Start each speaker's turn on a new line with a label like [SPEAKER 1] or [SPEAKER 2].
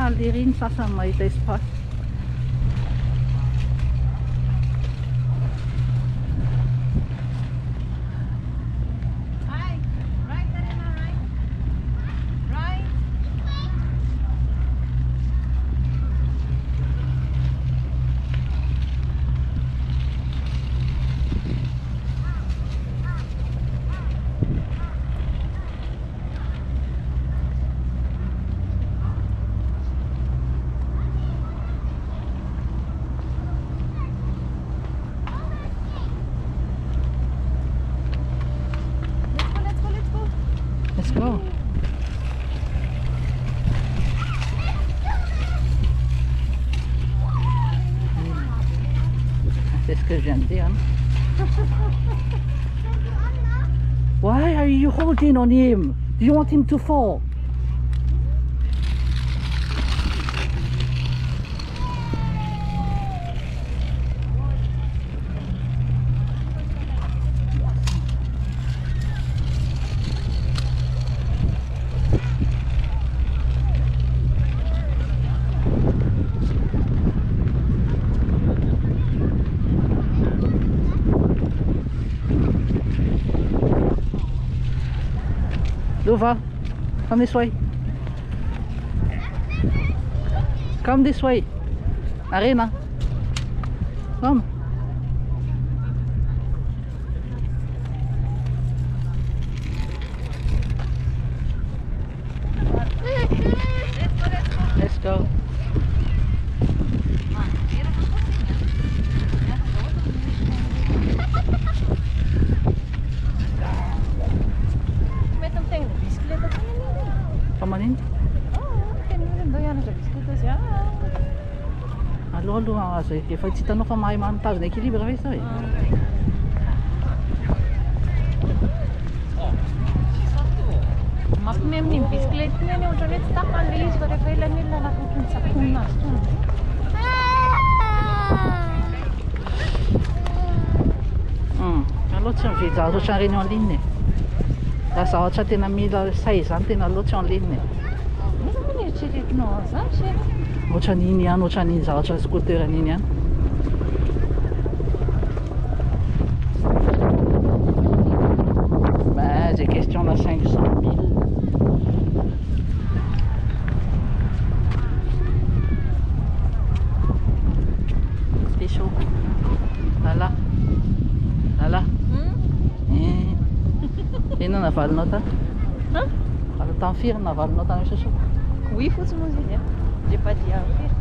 [SPEAKER 1] lery ny sasany mahita espace. Let's go. C'est ce que je viens de dire. Why are you holding on him? Do you want him to fall? Luva, come this way. Come this way. Arena. Come. Let's go. Come on in. Aloha kasi efa tsy hitanao fa mahay manitazona équilibre ve sa e.
[SPEAKER 2] Mampime amin'iny bisikilety iny any ohatrany hoe tsy tapany izy fa rehefa elan'ilona anaty ny saponina azy tony.
[SPEAKER 1] Aloha tsy mividy zavatra ohatran'ireny en ligne e. Raha zavatra tena mila say zany tena loatra en ligne.
[SPEAKER 2] Misy moa eritreretinao zany se.
[SPEAKER 1] Ohatran'iny ihany, ohatran'iny zavatra scooter an'iny ihany. Bah, c'est question de 500 000. C'est chaud. Voilà. Voilà. Ino navalonao ta?
[SPEAKER 2] Hein?
[SPEAKER 1] Tamin'ny firy navalonao tany soso?
[SPEAKER 2] Oui, fotsiny moa izy. J'ai pas dit à faire.